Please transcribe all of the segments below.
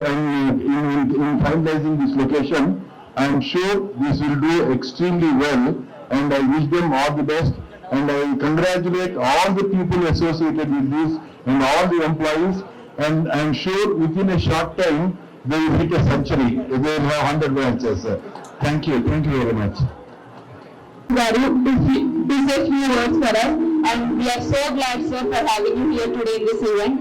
and in finalizing this location. I am sure this will do extremely well, and I wish them all the best, and I congratulate all the people associated with this and all the employees, and I am sure within a short time they will hit a century. They will have 100 branches. Thank you very much. Garu, to say few words for us, and we are so glad, sir, for having you here today in this event.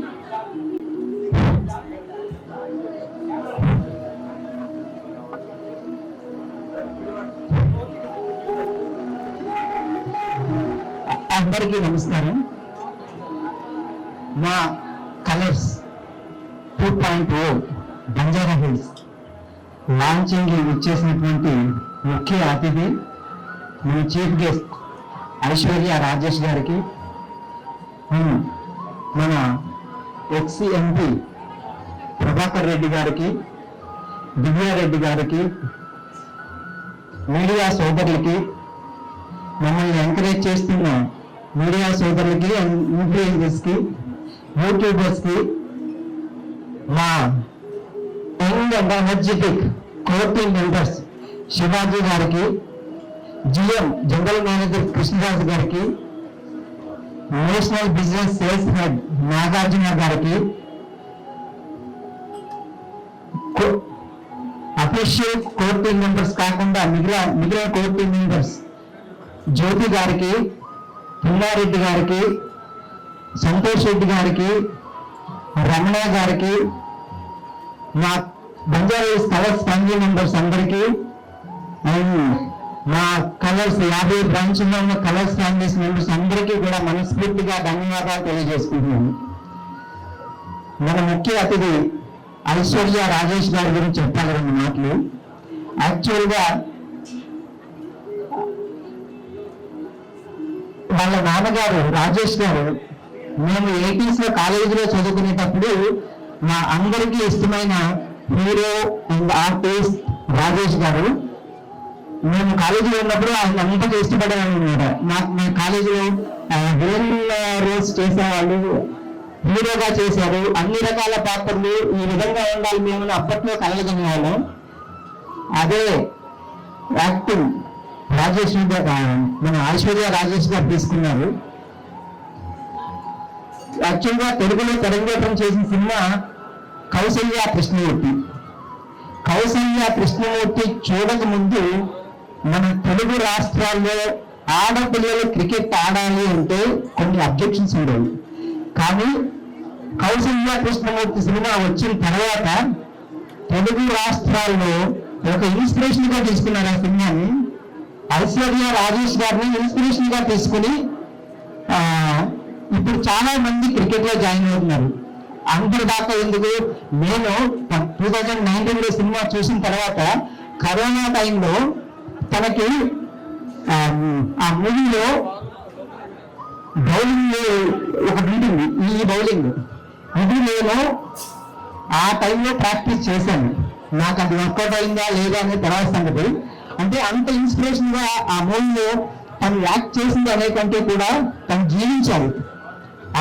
అందరికీ నమస్కారం. మా colours 2.0 Banjara hills launching ఇచ్చేసినటువంటి ముఖ్య అతిథి మన chief guest Aishwarya Rajesh గారికి, మన ఎక్సీ MP Prabhakar Reddy గారికి, దివ్యారెడ్డి గారికి, మీడియా సోదరులకి, మమ్మల్ని ఎంకరేజ్ చేస్తున్న మీడియా సోదరులకి, ఇన్ఫ్లుయెన్సర్స్ కి, యూట్యూబర్స్ కి, మా young and energetic core team members Shivaji గారికి, జిఎం జనరల్ మేనేజర్ కృష్ణరాజు గారికి, national business sales head Nagarjuna గారికి, అఫీషియల్ కోర్ టీమ్ మెంబర్స్ కాకుండా మిగిలిన కోర్ టీమ్ మెంబర్స్ జ్యోతి గారికి, పుల్లారెడ్డి గారికి, సంతోష్ రెడ్డి గారికి, రమణ గారికి, మా బంజారా కలర్స్ ఫ్యామిలీ మెంబర్స్ అందరికీ, మా కలర్స్ 50 బ్రాంచ్లో ఉన్న కలర్స్ ఫ్యామిలీస్ మెంబర్స్ అందరికీ కూడా మనస్ఫూర్తిగా ధన్యవాదాలు తెలియజేసుకుంటున్నాను. మన ముఖ్య అతిథి ఐశ్వర్య రాజేష్ గారి గురించి చెప్పాలి 2 మాటలు. యాక్చువల్గా వాళ్ళ నాన్నగారు రాజేష్ గారు మేము 80s లో కాలేజీలో చదువుకునేటప్పుడు మా అందరికీ ఇష్టమైన హీరో అండ్ ఆర్టిస్ట్ రాజేష్ గారు. మేము కాలేజీలో ఉన్నప్పుడు ఆయన అంతగా ఇష్టపడేవాళ్ళు అనమాట. మా కాలేజీలో విలన్ రోల్స్ చేసేవాళ్ళు, హీరోగా చేశారు, అన్ని రకాల పాత్రలు ఈ విధంగా ఉండాలి మేము అప్పట్లో కలగనేవాళ్ళం. అదే యాక్టింగ్ రాజేష్ మన ఐశ్వర్య రాజేష్ గారు తీసుకున్నారు. యాక్చువల్గా తెలుగులో తెరంగేట్రం చేసిన సినిమా కౌసల్య కృష్ణమూర్తి. కౌసల్య కృష్ణమూర్తి చూడక ముందు మన తెలుగు రాష్ట్రాల్లో ఆడపిల్లలు క్రికెట్ ఆడాలి అంటే కొన్ని అబ్జెక్షన్స్ ఉండేవి. కానీ కౌసల్య కృష్ణమూర్తి సినిమా వచ్చిన తర్వాత తెలుగు రాష్ట్రాల్లో ఒక ఇన్స్పిరేషన్ గా తీసుకున్నారు ఆ సినిమాని. ఐశ్వర్య రాజేష్ గారిని ఇన్స్పిరేషన్ గా తీసుకుని ఇప్పుడు చాలా మంది క్రికెట్ లో జాయిన్ అవుతున్నారు. అందరి దాకా ఎందుకు, నేను 2019లో సినిమా చూసిన తర్వాత కరోనా టైంలో తనకి ఆ మూవీలో బౌలింగ్ ఒకటి ఉంటుంది, ఈ బౌలింగ్ ఇది నేను ఆ టైంలో ప్రాక్టీస్ చేశాను. నాకు అది వర్కౌట్ అయిందా లేదా అనే తర్వాత సంగతి. అంటే అంత ఇన్స్పిరేషన్ గా ఆ మూవీలో తను యాక్ట్ చేసింది అనే కంటే కూడా తను జీవించాలి.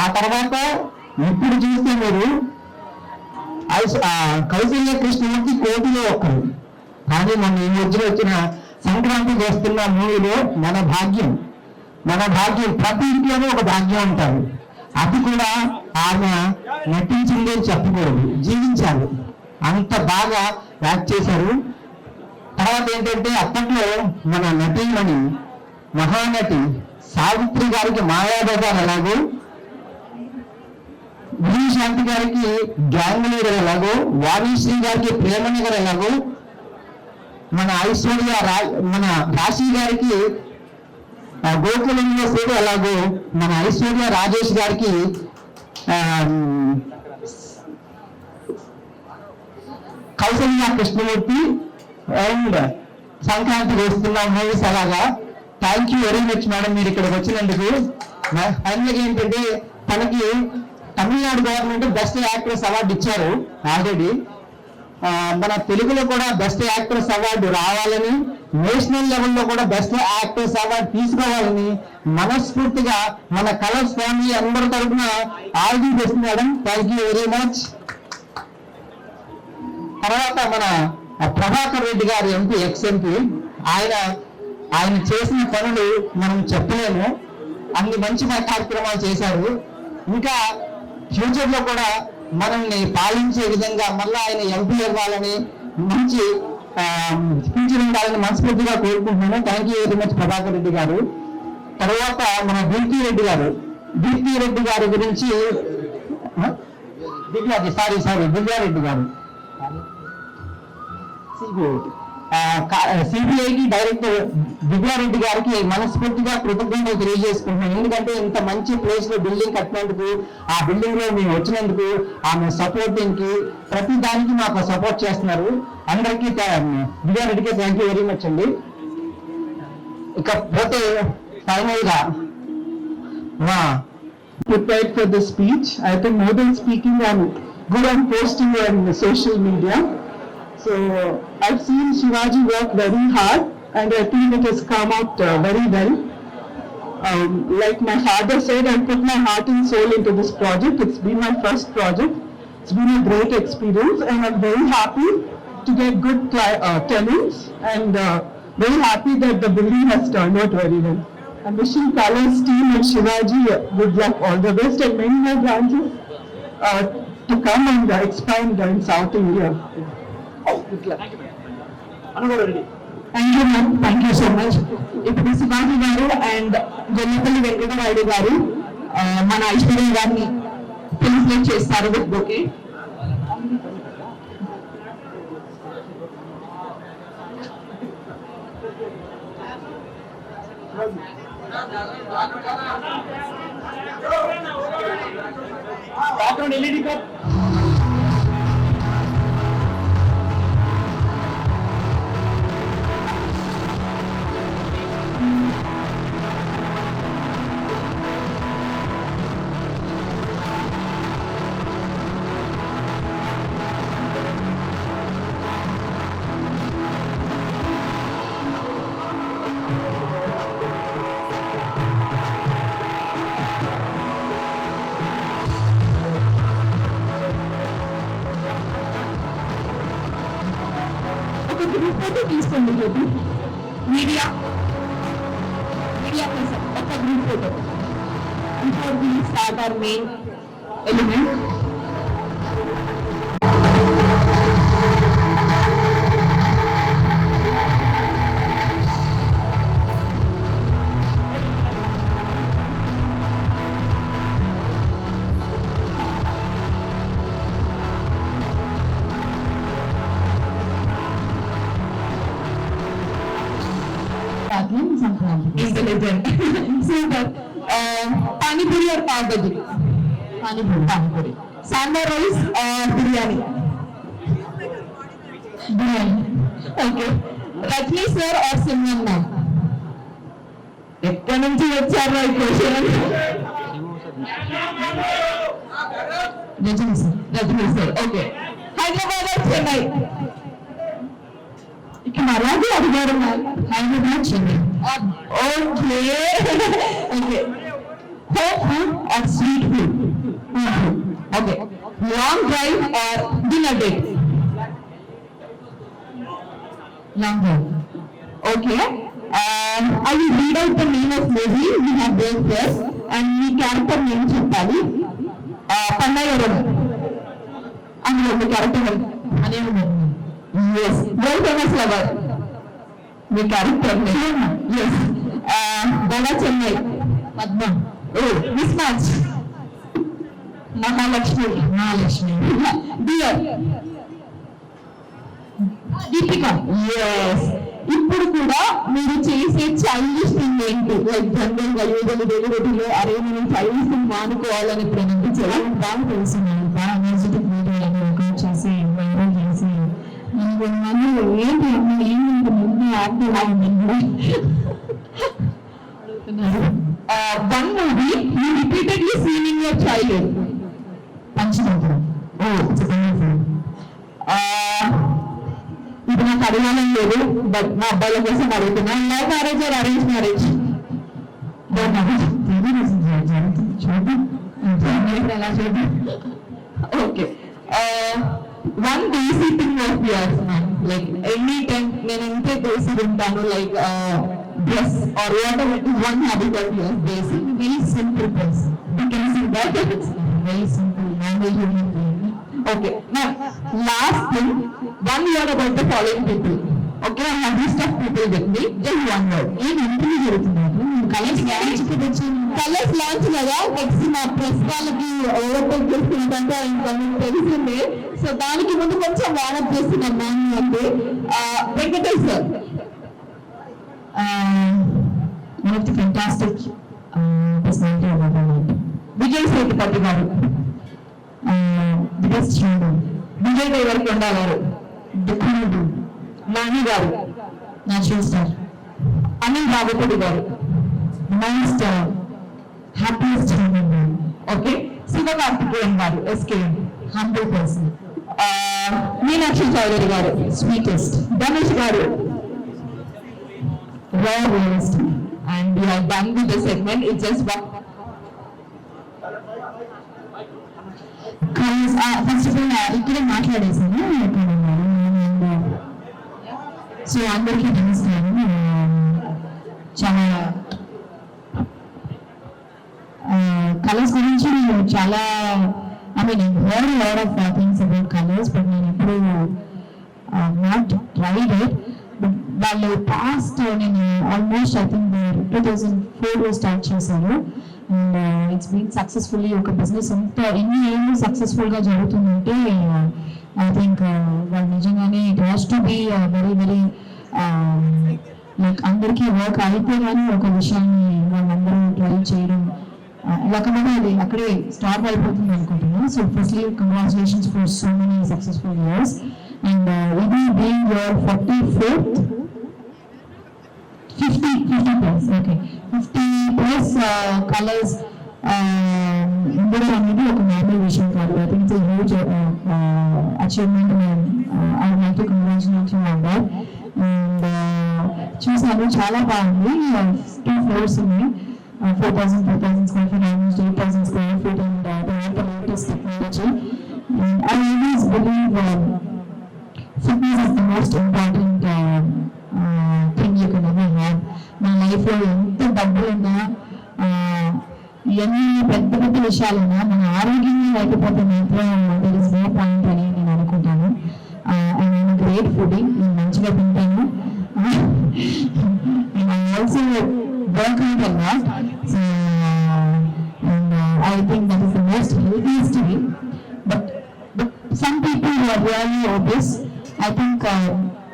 ఆ తర్వాత ఇప్పుడు చూస్తే మీరు కౌసల్య కృష్ణమూర్తి కోటిలో ఒక్కరు. కానీ మన ఈ మధ్యలో వచ్చిన సంక్రాంతికి వస్తున్న మూవీలో మన భాగ్యం ప్రతి ఇంట్లోనే ఒక భాగ్యం ఉంటారు. అది కూడా ఆమె నటించింది అని చెప్పకూడదు, జీవించాలి. అంత బాగా యాక్ట్ చేశారు. తర్వాత ఏంటంటే అప్పట్లో మన నటీమణి మహానటి సావిత్రి గారికి మాయాబజార్ ఎలాగో, విజయశాంతి గారికి గ్యాంగ్ లీడర్ ఎలాగో, వాణిశ్రీ గారికి ప్రేమనగర్ ఎలాగో, మన ఐశ్వర్య మన రాశి గారికి గోకులంలో సేవ ఎలాగో, మన ఐశ్వర్య రాజేష్ గారికి కౌసల్య కృష్ణమూర్తి అండ్ సంక్రాంతికి వస్తున్న మూవీస్ అలాగా. Thank you very much madam మీరు ఇక్కడికి వచ్చినందుకు. ఫైనల్గా ఏంటంటే తనకి Tamil Nadu government best actress award ఇచ్చారు ఆల్రెడీ. మన తెలుగులో కూడా బెస్ట్ యాక్ట్రెస్ అవార్డు రావాలని, నేషనల్ లెవెల్లో కూడా బెస్ట్ యాక్ట్రెస్ అవార్డు తీసుకోవాలని మనస్ఫూర్తిగా మన కలర్స్ ఫ్యామిలీ అందరి తరఫున all the best madam. Thank you very much. తర్వాత మన ప్రభాకర్ రెడ్డి గారు ఎంపీ ఎక్స్-ఎంపీ, ఆయన చేసిన పనులు మనం చెప్పలేము, అన్ని మంచి కార్యక్రమాలు చేశారు. ఇంకా ఫ్యూచర్ లో కూడా మనల్ని పాలించే విధంగా మళ్ళీ ఆయన ఎంపీ ఇవ్వాలని, మంచి ఫ్యూచర్ ఉండాలని మనస్ఫూర్తిగా కోరుకుంటున్నాను. Thank you very much Prabhakar Reddy గారు. తర్వాత మన దీప్తి రెడ్డి గారి గురించి దివ్యారెడ్డి గారు సిబిఐకి డైరెక్టర్ దివ్యారెడ్డి గారికి మనస్ఫూర్తిగా కృతజ్ఞతలు తెలియజేసుకుంటున్నాను. ఎందుకంటే ఇంత మంచి ప్లేస్ లో బిల్డింగ్ కట్టినందుకు, ఆ బిల్డింగ్ లో మేము వచ్చినందుకు, ఆమె సపోర్టింగ్ కి ప్రతి దానికి మాకు సపోర్ట్ చేస్తున్నారు. అందరికీ దివ్యారెడ్డికి థ్యాంక్ యూ వెరీ మచ్ అండి. ఇకపోతే ఫైనల్ గా prepared for the speech. I think more than speaking, I'm good on posting on social media. So I've seen Shivaji work very hard, and I think it has come out very well. Like my father said, I put my heart and soul into this project. It's been my first project. It's been a great experience, and I'm very happy to get good tenants, and very happy that the building has turned out very well. I'm wishing Colors team and Shivaji good luck, all the best, and many more branches to come and expand in South India. Good luck. Thank you ma'am, thank you so much. ఇప్పుడు శివాజీ గారు and Jonnapalli Venkatarayudu గారు మన ఐశ్వర్య గారిని felicitate చేస్తారు with bouquet. Photo తీసుకోండి. Media కోసం ఒక group photo before we start our main element. Intelligent. Super. Panipuri or pav bhaji? Panipuri. Sambar rice or biryani? Biryani. Okay. Rajni sir or Simran ma'am? ఎక్కడి నుంచి వచ్చారు ఈ question? Rajini sir. Okay. Hyderabad or Chennai? ఇక్కడ అలాగే అడిగారు Hyderabad Chennai. Okay okay. Home food or sweet food? Okay. Long drive or dinner date? Long drive. Okay. I will read out the name of movie we have there first and మీ character name చెప్పాలి. పన్నయ్యవరం అందులో మీ character అనే yes very famous lover మీ character name yes Goa Chennai Padma miss match Mahalakshmi dear Deepika yes. ఇప్పుడు కూడా మీరు చేసే చైల్డిష్ థింగ్ ఏంటి? లైక్ జనరల్ గా యూజువల్ డైలీ రొటీన్ లో అరే నేను చైల్డిష్ థింగ్ మానుకోవాలని ఇప్పుడు అనిపించాలి. బాగా తెలుసు బాగా ఎనర్జెటిక్ మీడియా వర్కౌట్ చేసి వైరల్ చేసి మనకు ఏంటి అమ్మ ఏమిటి ముందు యాక్టివ్ అడుగుతున్నారు. One movie you repeatedly seen in your childhood. Panchatantram. ఇది నాకు అడగాలని లేదు బట్ మా అబ్బాయిల కోసం అడుగుతున్నా. Love marriage or arrange marriage? ఎలా చూద్దాం. Okay. one basic thing of yours, man. Like any time నేను ఇంతే basic ఉంటాను, like dress or whatever it is, one habit of yours, basic, very simple person. You can see that it's very simple, normal human being. Okay, now last thing, one word about the following people. Okay, I have list of people with me, just one word. ఏం ఇంటిని జరుగుతున్నారు colours launch కదా, next మా press వాళ్ళకి overtake చేస్తుంటే ఇంకా మీకు తెలిసిందే. So దానికి ముందు కొంచెం వాడప్ చేస్తున్నాం మ్యామ్ అంటే Venkatesh sir, one of the fantastic personality of our government. Vijay Sethupathi garu, the best student. Vijay Deverakonda garu, దుఃఖుడు. Nani garu, natural star. Anil Ravipudi garu, most happiest human being. Okay, Sivakarthikeyan garu, SKM, humble person. Meenakshi Chaudhary garu, sweetest. Ganesh గారు, raw realistic. And we are done with the segment. It's just one. First of all ఇక్కడే మాట్లాడేసాను. So అందరికీ నమస్కారం. చాలా colours గురించి నేను చాలా heard lot of things about Kolors, but నేను ఎప్పుడు నాట్ ట్రైడ్ ఇట్. వాళ్ళు పాస్ట్ నేను ఆల్మోస్ట్ ఐ థింక్ 2004 స్టార్ట్ చేశారు. అండ్ ఇట్స్ బీన్ సక్సెస్ఫుల్లీ ఒక బిజినెస్ ఎన్ని ఏళ్ళు సక్సెస్ఫుల్గా జరుగుతుందంటే ఐ థింక్ వాళ్ళు నిజంగానే it has to be very very like అందరికీ వర్క్ అయితే కానీ ఒక విషయాన్ని వాళ్ళందరూ ట్రై చేయడం లేకపోతే అది అక్కడే స్టాప్ అయిపోతుంది అనుకుంటున్నాను. So firstly congratulations for so many successful years. And ఇది being your 44th 50 plus, okay, 50+ Kolors ఉండడం అనేది ఒక నార్మల్ విషయం కాదు. I think it's huge achievement. I would like to congratulate you on that. And చూసాను, చాలా బాగుంది. 2 floors ఉన్నాయి, 4,000 square feet, almost 8,000 square feet, and the latest technology. And I always believe fitness is the most important thing you can ever have. నా లైఫ్లో ఎంత డబ్బులున్నా ఎన్ని పెద్ద పెద్ద విషయాలున్నా మన ఆరోగ్యంగా లేకపోతే మాత్రం దర్ ఇస్ నో పాయింట్ అని నేను అనుకుంటాను. అండ్ నేను గ్రేట్ ఫుడ్, నేను మంచిగా తింటాను. I also work out a lot. So, and I think that is the most healthiest way. But some people who are really obese, I think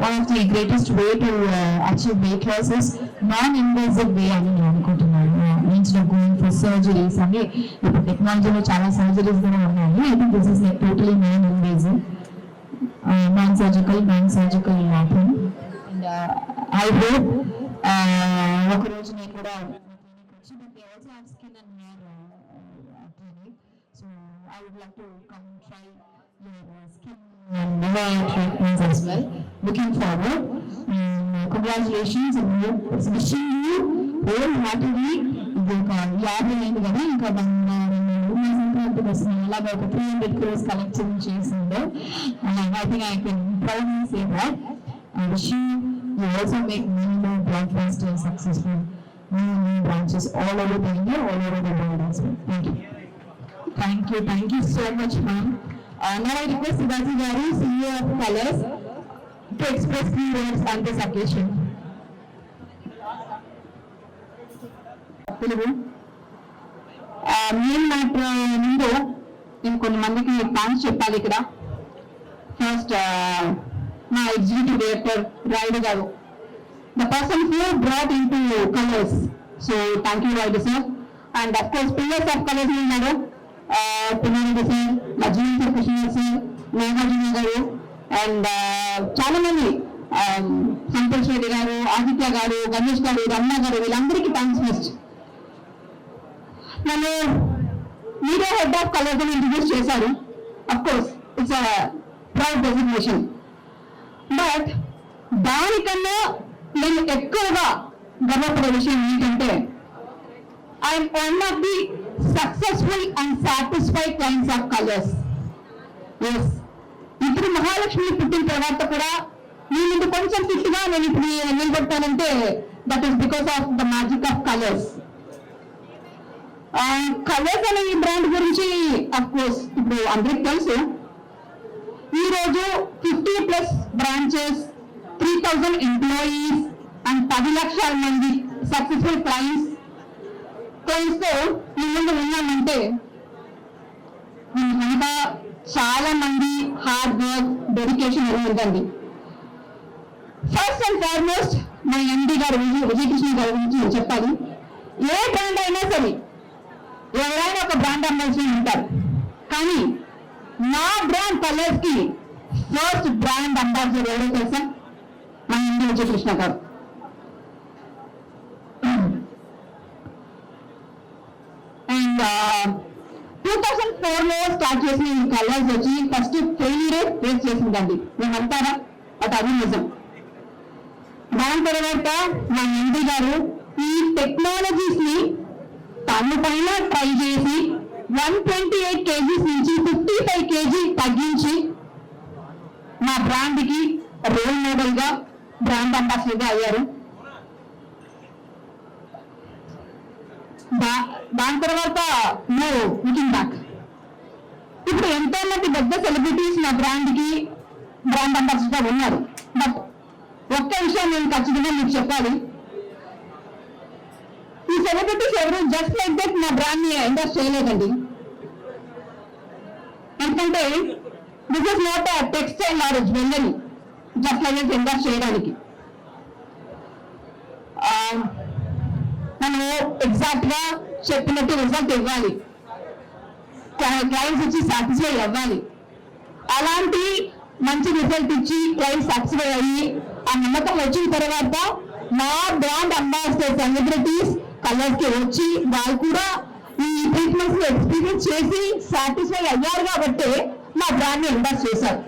one of the greatest way to achieve weight loss is non-invasive way అని నేను అనుకుంటున్నాను. Instead of going for surgeries, అంటే ఇప్పుడు టెక్నాలజీలో చాలా surgeries కూడా ఉన్నాయి. I think this is like totally non-invasive, non-surgical thing. And I hope ఒక రోజు నేను కూడా they also have skin and hair clinic, so I would like to come and try your skin and hair treatments as well. Looking forward. Congratulations and wishing you wholeheartedly. ఇది ఒక 50 అయింది కదా, ఇంకా సంక్రాంతికి వస్తుంది, అలాగే ఒక 300 crores కలెక్షన్ చేసిందో. I think I can proudly say that. I wish you also make many more blockbuster successful new branches all over the India, all over the world as well. Thank you so much, ma'am. Now I request Sivaji Garu, CEO of Colors, to express few words on this occasion. Main matter ముందు నేను కొన్ని మందికి thanks చెప్పాలి ఇక్కడ. First మా executive director Rayudu గారు, the person who brought into colors. So thank you Raidu sir. And of course pillars of colors unnadu, Pinaridi sir, Majini sir, Krishna sir, Nagarjuna garu, and చాలా మంది సంతోష్ రెడ్డి గారు, ఆదిత్య గారు, గణేష్ గారు, రమణ గారు, వీళ్ళందరికీ థ్యాంక్స్ ఫస్ట్. నన్ను media head of Kolors అని introduce చేశారు. Of course it's a proud designation. But దానికన్నా నేను ఎక్కువగా గర్వపడే విషయం ఏంటంటే I'm one of the successful and satisfied clients of Kolors. Yes, ఇప్పుడు మహాలక్ష్మి పుట్టిన తర్వాత కూడా నేను ఇది కొంచెం ఫిట్గా నేను ఇప్పుడు నిలబడతానంటే that is because of the magic of Kolors. Kolors అనే ఈ బ్రాండ్ గురించి అఫ్ కోర్స్ ఇప్పుడు అందరికి తెలుసు. ఈ రోజు 50+ బ్రాంచెస్, 3000 ఎంప్లాయీస్ అండ్ 10 లక్షల మంది సక్సెస్ఫుల్ క్లయింట్స్ తో మీ ముందు ఉన్నామంటే ఇంకా చాలా మంది హార్డ్ వర్క్, డెడికేషన్ ఉందండి. ఫస్ట్ అండ్ ఫార్మోస్ట్ మా ఎండి గారు విజయకృష్ణ గారి గురించి నేను చెప్పాలి. ఏ బ్రాండ్ అయినా సరే ఎవరైనా ఒక బ్రాండ్ అంబాసిడర్ ఉంటారు, కానీ నా బ్రాండ్ కలర్స్ కి ఫస్ట్ బ్రాండ్ అంబాసిడర్ ఎవరో తెలుసా? మా ఎండి విజయకృష్ణ గారు. అండ్ 2004లో స్టార్ట్ చేసిన ఈ కలర్స్ వచ్చి ఫస్ట్ ఫెయిల్యూర్ ఫేస్ చేసిందండి. మేము అంటారా, బట్ అది నిజం. దాని తర్వాత మా ఎండి గారు ఈ టెక్నాలజీస్ ని తన పైన ట్రై చేసి 128 kgs నుంచి 55 kg తగ్గించి మా బ్రాండ్ కి రోల్ మోడల్ గా బ్రాండ్ అంబాసిడర్ గా అయ్యారు. దాని తర్వాత లుకింగ్ బ్యాక్ ఇప్పుడు ఎంతో మంది పెద్ద సెలబ్రిటీస్ నా బ్రాండ్ కి బ్రాండ్ అంబాసిడర్ గా ఉన్నారు. బట్ ఒక్క విషయం నేను ఖచ్చితంగా మీకు చెప్పాలి, ఈ సెలబ్రిటీస్ ఎవరు జస్ట్ లైక్ దట్ నా బ్రాండ్ ని ఎండోర్స్ చేయలేదండి. ఎందుకంటే this is not a textile or jewellery just like that endorse చేయడానికి. మనము ఎగ్జాక్ట్ గా చెప్పినట్టు రిజల్ట్ ఇవ్వాలి, క్లయింట్స్ వచ్చి సాటిస్ఫై అవ్వాలి. అలాంటి మంచి రిజల్ట్ ఇచ్చి క్లయింట్ సాటిస్ఫై అయ్యి ఆ నమ్మకం వచ్చిన తర్వాత మా బ్రాండ్ అంబాసిడర్ సెలబ్రిటీస్ కలర్స్ కి వచ్చి వాళ్ళు కూడా ఈ ట్రీట్మెంట్స్ లో ఎక్స్పీరియన్స్ చేసి సాటిస్ఫై అయ్యారు కాబట్టి మా బ్రాండ్ ని ఎండార్స్ చేశారు.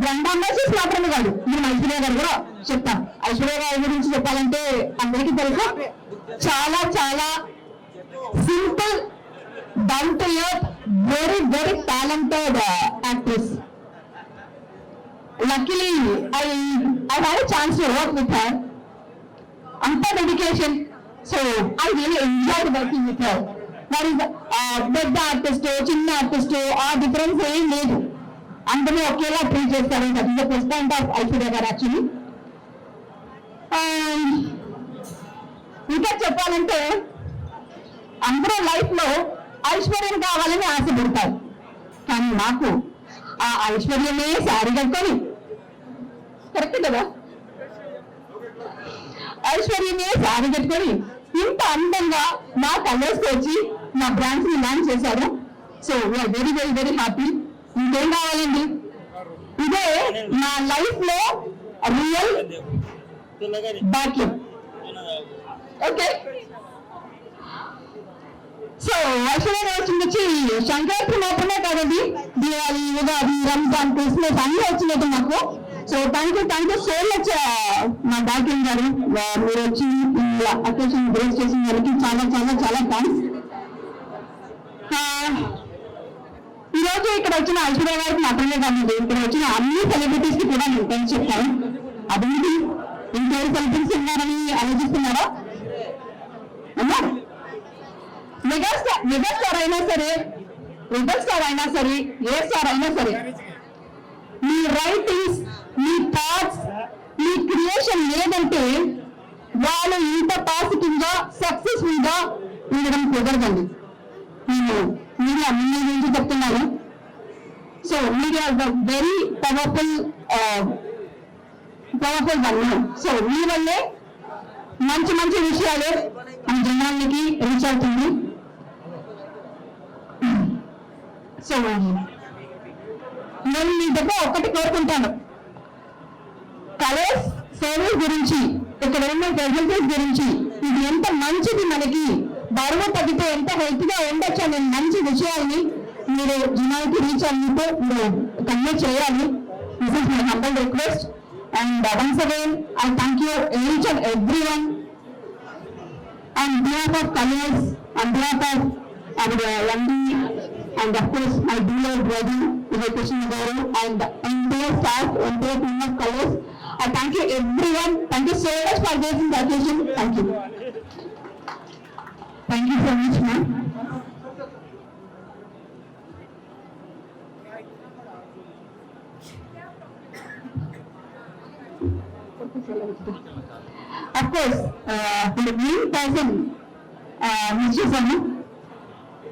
బ్రాండ్ అంబాసిడర్స్ మాత్రమే కాదు, మేము ఐశ్వర్య గారు కూడా చెప్తాం. ఐశ్వర్య గారి గురించి చెప్పాలంటే అందరికీ తెలుసు, చాలా చాలా simple, down to earth, very very talented actress. Luckily, I had a chance to work with her. Anta dedication, so I really enjoyed working with her. There is పెద్ద ఆర్టిస్ట్, చిన్న ఆర్టిస్ట్ ఆ డిఫరెన్స్ ఏం లేదు, అందరూ ఒకేలా treat చేస్తారు. That is the plus point of Aishwarya గారు actually. ఇంకా చెప్పాలంటే అందరూ లైఫ్ లో ఐశ్వర్యం కావాలని ఆశపడతారు, కానీ నాకు ఆ ఐశ్వర్యమే శారీ కట్టుకొని, కరెక్ట్ కదా, ఐశ్వర్యమే శారీ కట్టుకొని ఇంత అందంగా మా కలర్స్ వచ్చి మా బ్రాండ్స్ ని లాంచ్ చేశారు. So we're very very very happy. ఇంకేం కావాలండి, ఇదే నా లైఫ్ లో రియల్ భాగ్యం. ఓకే, సో ఐశ్వర్య వచ్చి సంక్రాంతి మాత్రమే కాదండి, దివాళి, ఉగాది, రంజాన్, క్రిస్మస్ అన్ని వచ్చినట్టు మాకు. So thank you so much మా డాక్టర్ గారు, మీరు వచ్చి ఈ అకేషన్ గ్రేస్ చేసిన దానికి చాలా చాలా చాలా థ్యాంక్స్. ఈరోజు ఇక్కడ వచ్చిన ఐశ్వర్య గారికి మాత్రమే కాదండి, ఇక్కడ వచ్చిన అన్ని సెలబ్రిటీస్ కి కూడా నేను థ్యాంక్స్ చెప్తాను. అదేంటి ఇంకెవరు సెలబ్రిటీస్ ఉన్నారని ఆలోచిస్తున్నారా? మెగాస్టార్ అయినా సరే, రెబల్ స్టార్ అయినా సరే, ఏ స్టార్ అయినా సరే, మీ రైటింగ్స్, మీ థాట్స్, మీ క్రియేషన్ లేదంటే వాళ్ళు ఇంత పాజిటివ్ గా సక్సెస్ఫుల్ గా ఉండడం కుదరదండి. నేను మీడియా గురించి చెప్తున్నాను. So media very powerful one. So మీ వల్లే మంచి మంచి విషయాలు మన జనాలకి రీచ్ అవుతుంది. సో నేను మీ దగ్గర ఒక్కటి కోరుకుంటాను, కలర్స్ సర్వీస్ గురించి, ఇక్కడ ఉన్న ఫెసిలిటీస్ గురించి, ఇది ఎంత మంచిది, మనకి బరువు తగ్గితే ఎంత హెల్త్ గా ఉండొచ్చు అనే మంచి విషయాల్ని మీరు జనాలకి రీచ్ అయ్యితే మీరు కన్వే చేయాలి. This is my humble request. And once again I thank you each and every one on behalf of colors, on behalf of our MD and of course my dear brother Krishna Garu and entire staff, entire team of Colors. I thank you everyone. Thank you so much for gracing the occasion. Thank you. Thank you so much, ma'am. Of course, the main person, Mr. Sanu,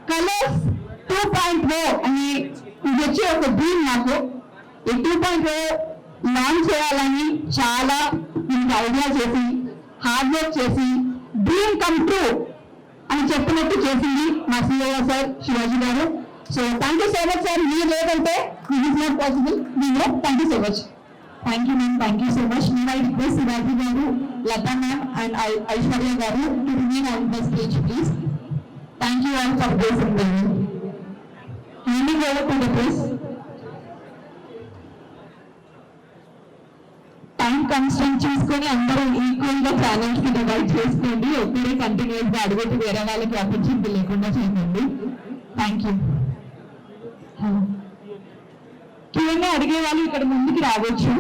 Colors 2.0 అని ఇది వచ్చి ఒక dream నాకు. ఈ 2.0 launch చేయాలని చాలా దీనికి idea చేసి హార్డ్ వర్క్ చేసి డ్రీమ్ కమ్ ట్రూ అని చెప్పినట్టు చేసింది మా CEO సార్ శివాజీ గారు. So thank you so much sir. మీరు లేదంటే ఇట్ ఈస్ నాట్ పాసిబుల్. మీరు thank you so much. Thank you, ma'am. Thank you so much. May I request Sivaji Garu, Lata ma'am, and Aishwarya Garu to remain on the stage, please. Thank you all for gracing the room. Handing over to the press. Time constraint చూసుకొని అందరూ equal గా channels కి divide చేసుకోండి. ఒక్కరే continuous గా అడుగుతూ వేరే వాళ్ళకి ఆపర్చునిటీ లేకుండా చేయండి. Thank you. Q&A అడిగే వాళ్ళు ఇక్కడ ముందుకి రావచ్చు.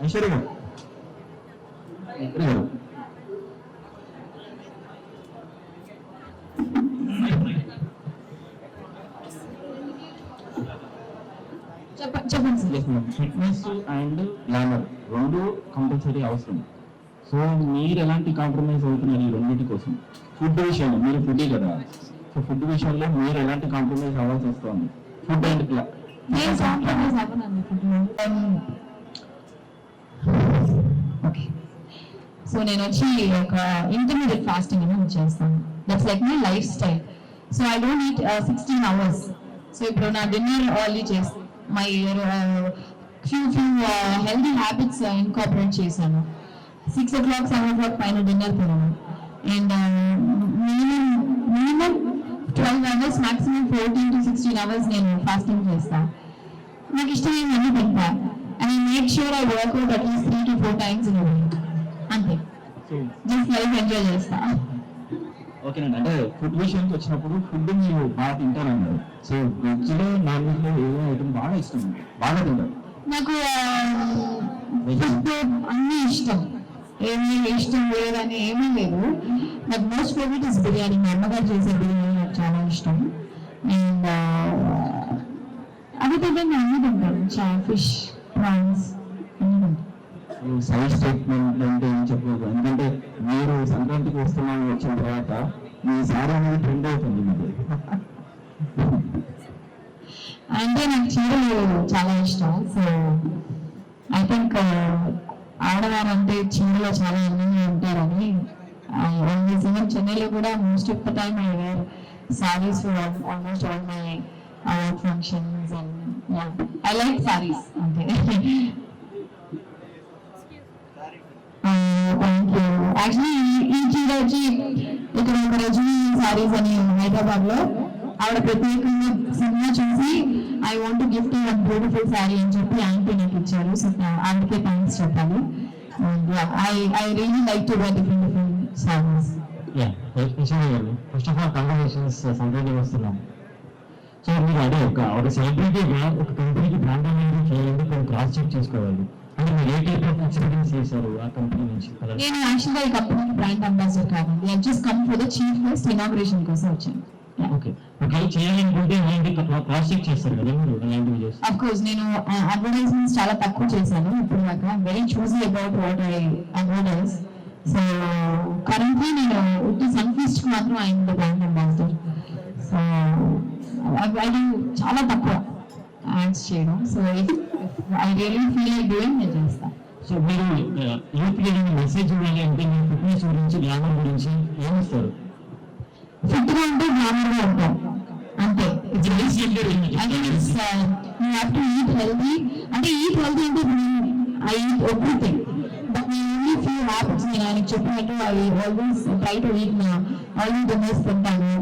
ఐశ్వర్య చెప్పండి సార్. ఫిట్నెస్ అండ్ గ్లామర్ రెండు కంపల్సరీ అవసరం. సో మీరు ఎలాంటి కాంప్రమైజ్ అవుతున్నారు ఈ రెండింటి కోసం? ఫుడ్ విషయంలో మీరు ఫుడ్ కదా, సో ఫుడ్ విషయంలో మీరు ఎలాంటి కాంప్రమైజ్ అవ్వాల్సి వస్తుంది? ఫుడ్ అండ్ నేను కాంప్రమైజ్ అవ్వనండి ఫుడ్. ఓకే, సో నేను వచ్చి ఒక ఇంటర్మీడియట్ ఫాస్టింగ్ అని చేస్తాను. That's like my lifestyle. So I don't eat 16 hours. So ఇప్పుడు నా డిన్నర్ ఎర్లీ చేస్తాను. My few healthy habits incorporate చేశాను. 6 o'clock 7 o'clock పైన డిన్నర్ తిన్నాను. And minimum 12 hours, maximum 14 to 16 hours నేను ఫాస్టింగ్ చేస్తాను. నాకు ఇష్టమైనవన్నీ తింటా. And I make sure I work out at least 3 to 4 times in a week. అంతే, జస్ట్ లైఫ్ ఎంజాయ్ చేస్తా. ఓకేనండి. అంటే ఫుడ్ విషయానికి వచ్చినప్పుడు ఫుడ్ మీరు బాగా తింటారన్నారు. సో వెజ్ లో నాన్ వెజ్ లో ఏదో ఐటమ్ బాగా ఇష్టం, బాగా తింటారు? నాకు ఫుడ్ అన్నీ ఇష్టం, ఏమీ ఇష్టం లేదని ఏమీ లేదు. నాకు మోస్ట్ ఫేవరెట్ ఇస్ బిర్యానీ. మా అమ్మగారు చేసే బిర్యానీ నాకు చాలా ఇష్టం. అండ్ అవి తింటే నేను అన్ని తింటాను. ఫిష్, ప్రాన్స్ అన్ని తింటాను. సైడ్ స్టేట్మెంట్ అంటే ఏం చెప్పలేదు, ఎందుకంటే మీరు సంక్రాంతికి వస్తున్నాను వచ్చిన తర్వాత మీ సారీ అనేది ట్రెండ్ అవుతుంది మీకు. అంటే నాకు చీరలు చాలా ఇష్టం. సో ఐ థింక్ ఆడవారు అంటే చీరలో చాలా అందంగా ఉంటారని ఈవెన్ చెన్నైలో కూడా most of the time I wear saris for almost all my functions. And I like saris అంతే. Thank you. యాక్చువల్లీ ఈ చీర వచ్చి ఇక్కడ ఒక రజనీ సారీస్ అని హైదరాబాద్ లో ఆవిడ ప్రత్యేకంగా సినిమా చూసి I want gift one beautiful sari అని చెప్పి ఆంటీ నాకు ఇచ్చారు. సో ఆంటీకే థ్యాంక్స్ చెప్పాలి. I really like to wear different saris. First of all congratulations, Sankranti వస్తున్నాం. సో మీరు అదే ఒక సెలబ్రిటీగా ఒక కంపెనీకి బ్రాండ్ అనేది చేయాలంటే కొన్ని క్రాస్ చెక్ చేసుకోవాలి. అంటే మీరు ఏ టైప్ ఆఫ్ ఎక్స్పీరియన్స్ చేశారు ఆ కంపెనీ నుంచి? నేను యాక్చువల్గా ఈ కంపెనీకి బ్రాండ్ అంబాసిడర్ కాదండి. I just come for the chief guest inauguration కోసం వచ్చాను. ఓకే, ఒకవేళ చేయాలనుకుంటే అలాంటి క్రాస్ చెక్ చేస్తారు కదా మీరు, అలాంటివి చేస్తారు? అఫ్ కోర్స్ నేను అడ్వర్టైజ్మెంట్స్ చాలా తక్కువ చేశాను ఇప్పుడు దాకా. Very choosy about what I advertise. So currently నేను ఉట్టి సన్ఫీస్ట్ మాత్రం ఆయన బ్రాండ్ అంబాసిడర్. సో అది చాలా తక్కువ యాడ్స్ చేయడం. So I really feel like doing, నేను చేస్తాను. సో మీరు యూత్ ఏదైనా మెసేజ్ ఇవ్వాలి అంటే మీ ఫిట్నెస్ గురించి, గ్లామర్ గురించి ఏమిస్తారు? ఫిట్ గా ఉంటే గ్లామర్ గా ఉంటాం అంతే. You have to eat healthy. అంటే ఈట్ హెల్దీ అంటే ఐ ఈట్ ఎవ్రీథింగ్, బట్ నేను ఓన్లీ ఫ్యూ హ్యాబిట్స్ నేను ఆయనకు చెప్పినట్టు I always try to eat all the dinners తింటాను.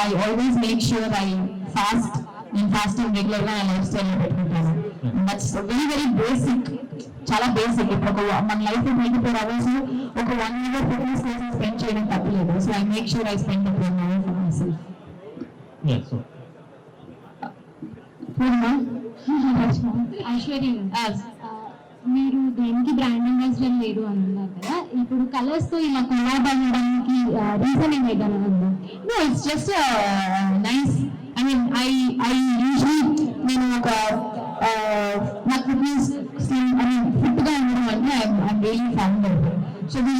I always make sure I fast. నేను ఫాస్టింగ్ రెగ్యులర్ గా నా లైఫ్ స్టైల్ లో పెట్టుకుంటాను. దట్స్ వెరీ వెరీ బేసిక్ చాలా బేసిక్. ఇప్పుడు మన లైఫ్ 24 hours ఒక 1 hour ఫిట్నెస్ కోసం స్పెండ్ చేయడం తప్పలేదు. So I make sure I spend that 1 hour for my self. Yes, so Aishwarya మీరు దేనికి బ్రాండ్ అంబాసిడర్ లేరు అని అన్నారు కదా, ఇప్పుడు కలర్స్ తో ఇలా కొలాబ్ అవ్వడానికి రీజన్ ఏమైనా ఉందా? No, it's just nice. I mean, I usually నేను ఒక నాకు ఫిట్నెస్ ఫిట్ గా ఉండడం అంటే I'm really fond of it. So we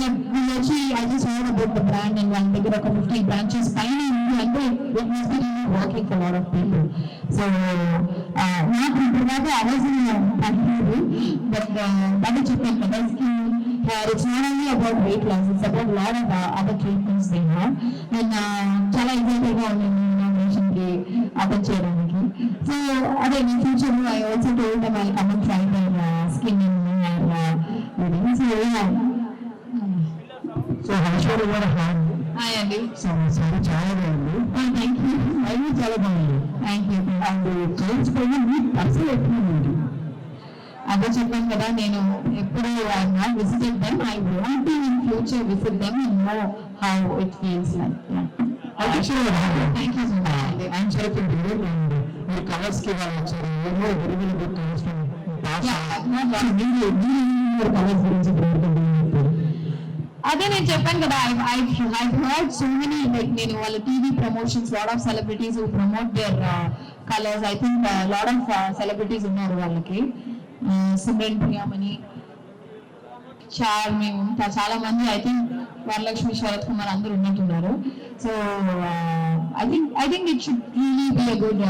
actually I just heard about the brand and వాళ్ళ దగ్గర ఒక 50 branches పైన ఉంది అంటే it must be really working for a lot of people. So నాకు ఇప్పుడు దాకా I was in but that is చెప్పాను కదా, skin hair, it's not only about weight loss, it's about a lot of other treatments they have. And చాలా excited గా ఉన్నాను nomination కి attend చేయడానికి. సో అదే నేను ఫ్యూచర్ లో I also told them I come and try their skin and hair. So so Aishwarya గారు hi అండి. సరే చాలా బాగుంది. Thank you. అది చాలా బాగుంది. Thank you. అండ్ కలర్స్ పైన మీ అసలు ఎప్పుడు ఉంది? అదే చెప్పాను కదా, నేను ఎప్పుడు I not visited them. I want to in future visit them and know how it feels like. Aishwarya thank you so much అండి. I'm sorry మీరు కలర్స్ కి వాళ్ళు వచ్చారు. ఏమో very very good colours colours గురించి అదే నేను చెప్పాను కదా, I heard so many like నేను వాళ్ళ TV promotions lot of celebrities who promote there colours. I think lot of celebrities ఉన్నారు వాళ్ళకి, సిమ్రన్ ప్రియామణి, చార్మి, చాలా మంది, ఐ థింక్ వరలక్ష్మి, శరత్ కుమార్ అందరూ ఉన్నట్టున్నారు. So I think it should really be a good